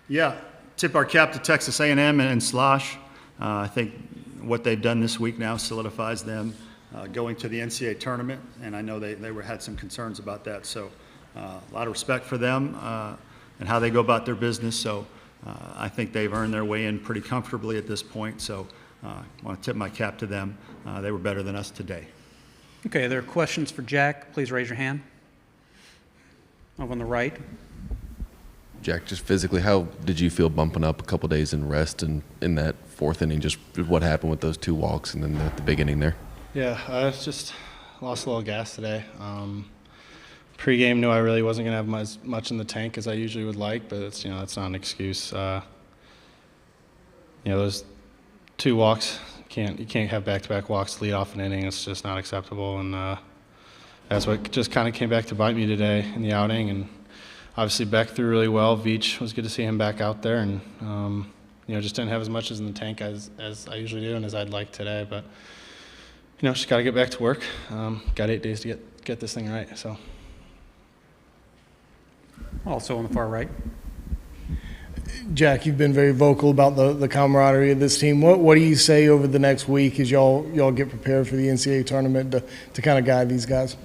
Yeah, tip our cap to Texas A&M and Slosh. I think what they've done this week now solidifies them going to the NCAA tournament, and I know they had some concerns about that. So a lot of respect for them and how they go about their business. So I think they've earned their way in pretty comfortably at this point. So I want to tip my cap to them. They were better than us today. Okay, are there questions for Jack? Please raise your hand. Over on the right. Jack, just physically, how did you feel bumping up a couple days in rest and in that fourth inning? Just what happened with those two walks and then the big inning there? Yeah, I just lost a little gas today. Pre-game, knew I really wasn't going to have much in the tank as I usually would like, but it's, that's not an excuse. Those two walks, you can't have back-to-back walks to lead off an inning. It's just not acceptable, and that's what just kind of came back to bite me today in the outing. And obviously Beck threw really well. Veach, was good to see him back out there, and just didn't have as much as in the tank as I usually do and as I'd like today. But just got to get back to work. Got 8 days to get this thing right. So. Also on the far right. Jack, you've been very vocal about the camaraderie of this team. What do you say over the next week as y'all get prepared for the NCAA tournament to kind of guide these guys?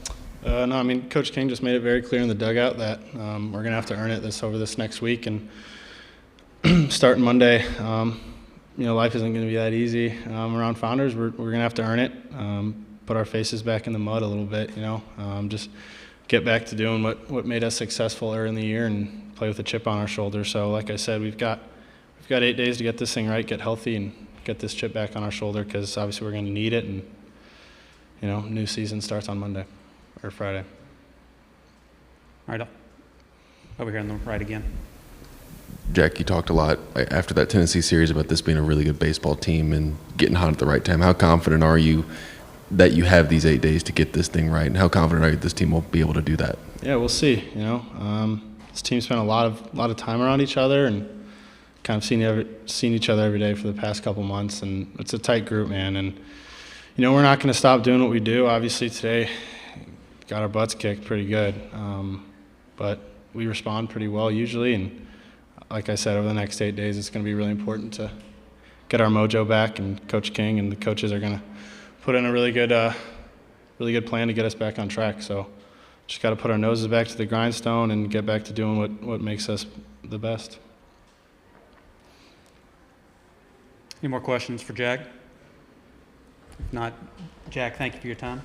No, I mean, Coach King just made it very clear in the dugout that we're going to have to earn it over this next week. And starting Monday, life isn't going to be that easy around Founders. We're going to have to earn it, put our faces back in the mud a little bit, just get back to doing what made us successful early in the year and play with a chip on our shoulder. So like I said, we've got 8 days to get this thing right, get healthy, and get this chip back on our shoulder, because obviously we're going to need it. And new season starts on Monday or Friday. All right, over here on the right again. Jack, you talked a lot after that Tennessee series about this being a really good baseball team and getting hot at the right time. How confident are you that you have these 8 days to get this thing right, and how confident are you this team will be able to do that? Yeah, we'll see. This team spent a lot of time around each other and kind of seen each other every day for the past couple months, and it's a tight group, man. And we're not going to stop doing what we do. Obviously today, got our butts kicked pretty good, but we respond pretty well usually. And like I said, over the next 8 days, it's going to be really important to get our mojo back. And Coach King and the coaches are going to put in a really good plan to get us back on track. So just got to put our noses back to the grindstone and get back to doing what makes us the best. Any more questions for Jack? If not, Jack, thank you for your time.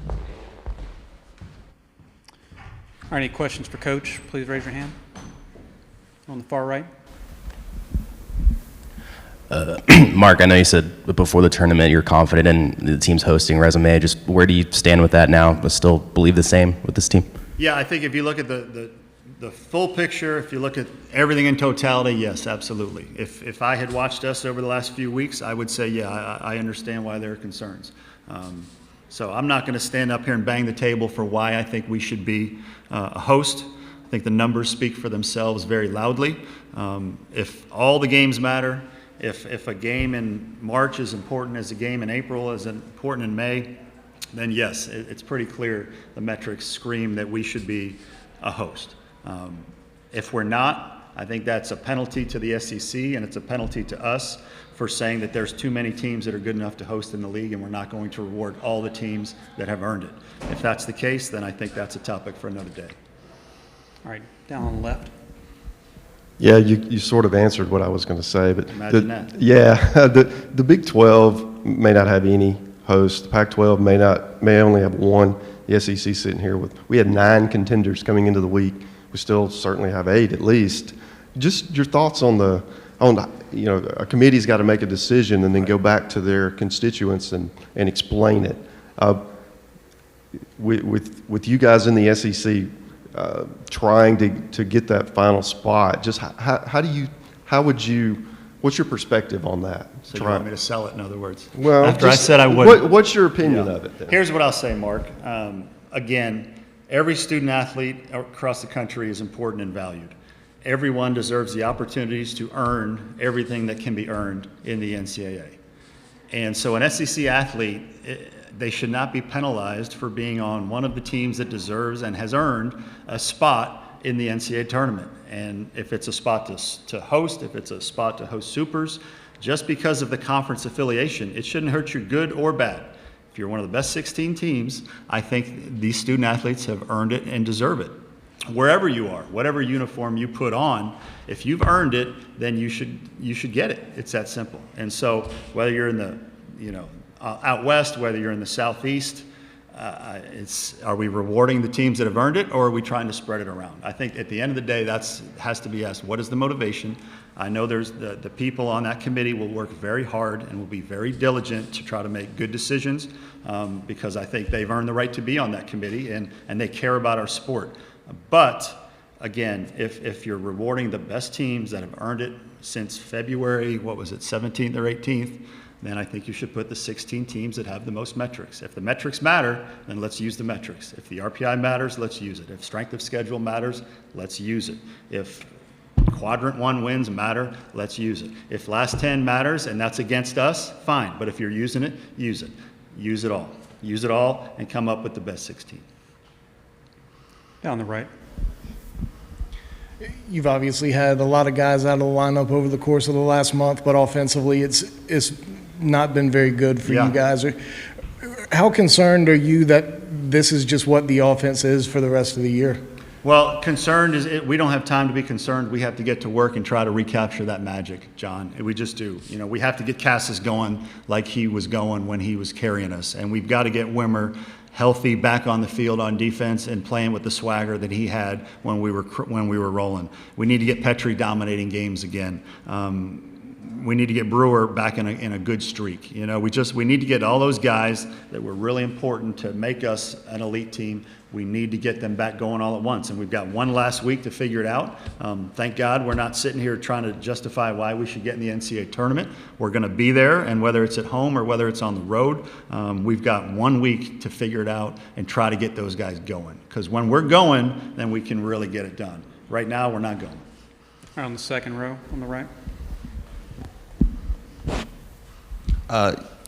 All right, any questions for Coach? Please raise your hand. On the far right. Mark, I know you said before the tournament you're confident in the team's hosting resume. Just where do you stand with that now? Still believe the same with this team? Yeah, I think if you look at the full picture, if you look at everything in totality, yes, absolutely. If I had watched us over the last few weeks, I would say, yeah, I understand why there are concerns. So I'm not going to stand up here and bang the table for why I think we should be a host. I think the numbers speak for themselves very loudly. If all the games matter, if a game in March is important as a game in April is important in May, then yes, it's pretty clear the metrics scream that we should be a host. If we're not, I think that's a penalty to the SEC, and it's a penalty to us for saying that there's too many teams that are good enough to host in the league, and we're not going to reward all the teams that have earned it. If that's the case, then I think that's a topic for another day. All right, down on the left. Yeah, you sort of answered what I was going to say, but Imagine that. Yeah, the Big 12 may not have any host. The Pac-12 may only have one. The SEC sitting here we had 9 contenders coming into the week. We still certainly have 8 at least. Just your thoughts on a committee's got to make a decision and then go back to their constituents and explain it. With you guys in the SEC trying to get that final spot, just what's your perspective on that? So you want me to sell it, in other words? Well, after I said I would. What's your opinion of it then? Here's what I'll say, Mark. Again, every student athlete across the country is important and valued. Everyone deserves the opportunities to earn everything that can be earned in the NCAA. And so an SEC athlete, they should not be penalized for being on one of the teams that deserves and has earned a spot in the NCAA tournament. And if it's a spot to host, if it's a spot to host supers, just because of the conference affiliation, it shouldn't hurt you good or bad. If you're one of the best 16 teams, I think these student athletes have earned it and deserve it. Wherever you are, whatever uniform you put on, if you've earned it, then you should get it. It's that simple. And so whether you're in the, out west, whether you're in the southeast, are we rewarding the teams that have earned it, or are we trying to spread it around? I think at the end of the day, has to be asked, what is the motivation? I know there's the people on that committee will work very hard and will be very diligent to try to make good decisions, because I think they've earned the right to be on that committee, and they care about our sport. But again, if you're rewarding the best teams that have earned it since February, 17th or 18th, then I think you should put the 16 teams that have the most metrics. If the metrics matter, then let's use the metrics. If the RPI matters, let's use it. If strength of schedule matters, let's use it. If quadrant 1 wins matter, let's use it. If last 10 matters and that's against us, fine. But if you're using it, use it. Use it all. Use it all and come up with the best 16. Down the right. You've obviously had a lot of guys out of the lineup over the course of the last month, but offensively it's not been very good for you guys. How concerned are you that this is just what the offense is for the rest of the year? Well, concerned is we don't have time to be concerned. We have to get to work and try to recapture that magic, John. We just do. We have to get Cassis going like he was going when he was carrying us, and we've got to get Wimmer healthy back on the field on defense and playing with the swagger that he had when we were rolling. We need to get Petrie dominating games again. We need to get Brewer back in a good streak. We need to get all those guys that were really important to make us an elite team. We need to get them back going all at once, and we've got one last week to figure it out. Thank God we're not sitting here trying to justify why we should get in the NCAA tournament. We're going to be there, and whether it's at home or whether it's on the road, we've got 1 week to figure it out and try to get those guys going. Because when we're going, then we can really get it done. Right now, we're not going. All right, on the second row on the right.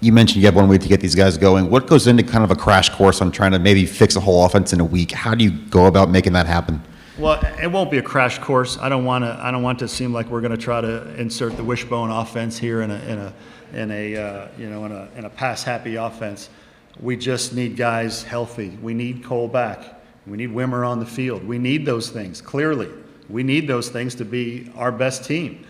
You mentioned you have 1 week to get these guys going. What goes into kind of a crash course on trying to maybe fix a whole offense in a week? How do you go about making that happen? Well, it won't be a crash course. I don't want to seem like we're going to try to insert the wishbone offense here in a pass happy offense. We just need guys healthy. We need Cole back. We need Wimmer on the field. We need those things. Clearly, we need those things to be our best team.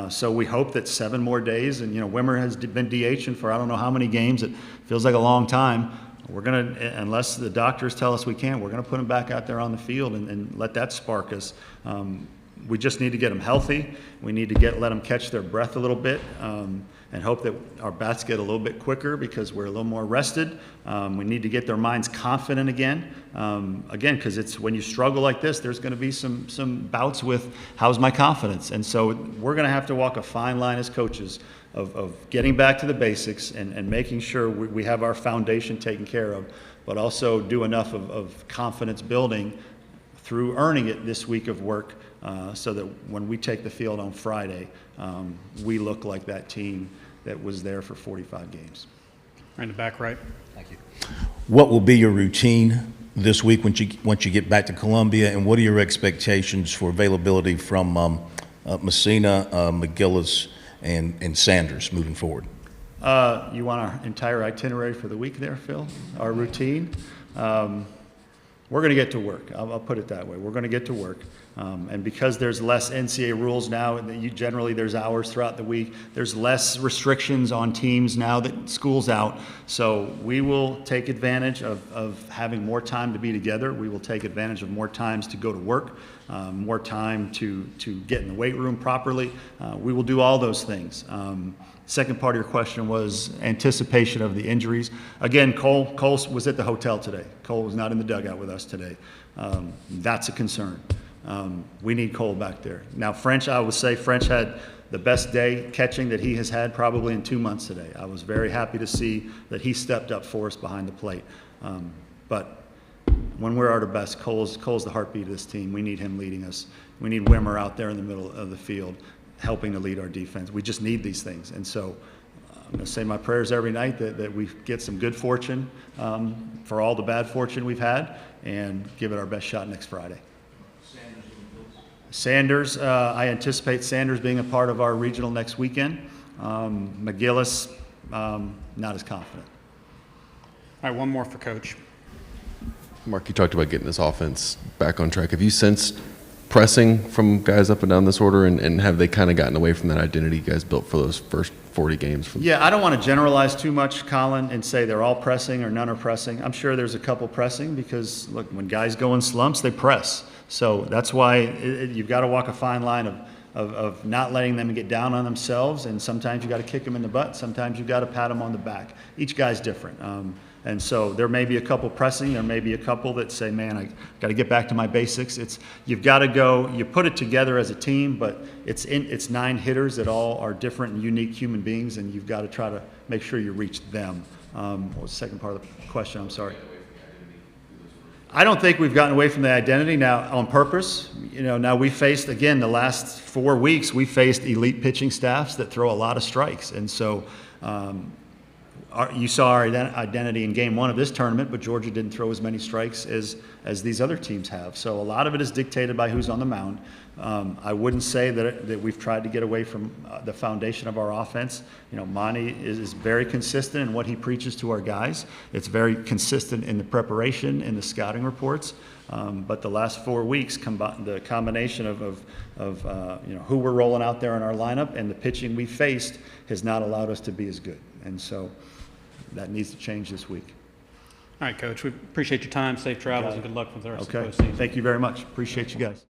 So we hope that 7 more days, and Wimmer has been DHing for I don't know how many games. It feels like a long time. We're going to, unless the doctors tell us we can't, we're going to put him back out there on the field and let that spark us. We just need to get them healthy. We need to let them catch their breath a little bit, and hope that our bats get a little bit quicker because we're a little more rested. We need to get their minds confident again. Because it's when you struggle like this, there's going to be some bouts with how's my confidence. And so we're going to have to walk a fine line as coaches of getting back to the basics and making sure we have our foundation taken care of, but also do enough of confidence building through earning it this week of work, so that when we take the field on Friday, we look like that team that was there for 45 games. Right in the back right. Thank you. What will be your routine this week once you get back to Columbia, and what are your expectations for availability from Messina, McGillis, and Sanders moving forward? You want our entire itinerary for the week there, Phil? Our routine? We're going to get to work. I'll put it that way. We're going to get to work. And because there's less NCAA rules now, generally there's hours throughout the week, there's less restrictions on teams now that school's out. So we will take advantage of having more time to be together. We will take advantage of more times to go to work, more time to get in the weight room properly. We will do all those things. Second part of your question was anticipation of the injuries. Again, Cole was at the hotel today. Cole was not in the dugout with us today. That's a concern. We need Cole back there. Now, French, I would say French had the best day catching that he has had probably in 2 months today. I was very happy to see that he stepped up for us behind the plate. But when we're at our best, Cole's the heartbeat of this team. We need him leading us. We need Wimmer out there in the middle of the field helping to lead our defense. We just need these things. And so I'm going to say my prayers every night that we get some good fortune for all the bad fortune we've had and give it our best shot next Friday. Sanders will Sanders, I anticipate Sanders being a part of our regional next weekend. McGillis, not as confident. All right, one more for Coach. Mark, you talked about getting this offense back on track. Have you sensed pressing from guys up and down this order, and have they kind of gotten away from that identity you guys built for those first 40 games? Yeah, I don't want to generalize too much, Colin, and say they're all pressing or none are pressing. I'm sure there's a couple pressing because, look, when guys go in slumps, they press. So that's why you've got to walk a fine line of not letting them get down on themselves, and sometimes you got to kick them in the butt. Sometimes you've got to pat them on the back. Each guy's different. And so there may be a couple pressing, there may be a couple that say, man, I got to get back to my basics. You've got to go, you put it together as a team, but it's 9 hitters that all are different and unique human beings, and you've got to try to make sure you reach them. What was the second part of the question? I'm sorry. I don't think we've gotten away from the identity now on purpose. Now we faced, again, the last 4 weeks, we faced elite pitching staffs that throw a lot of strikes. And so you saw our identity in game 1 of this tournament, but Georgia didn't throw as many strikes as these other teams have. So a lot of it is dictated by who's on the mound. I wouldn't say that we've tried to get away from the foundation of our offense. Mahoney is very consistent in what he preaches to our guys. It's very consistent in the preparation, in the scouting reports. But the last 4 weeks, the combination of who we're rolling out there in our lineup and the pitching we faced has not allowed us to be as good. And so that needs to change this week. All right, Coach, we appreciate your time, safe travels, and good luck with the rest of the Okay, postseason. thank you very much. Appreciate you guys.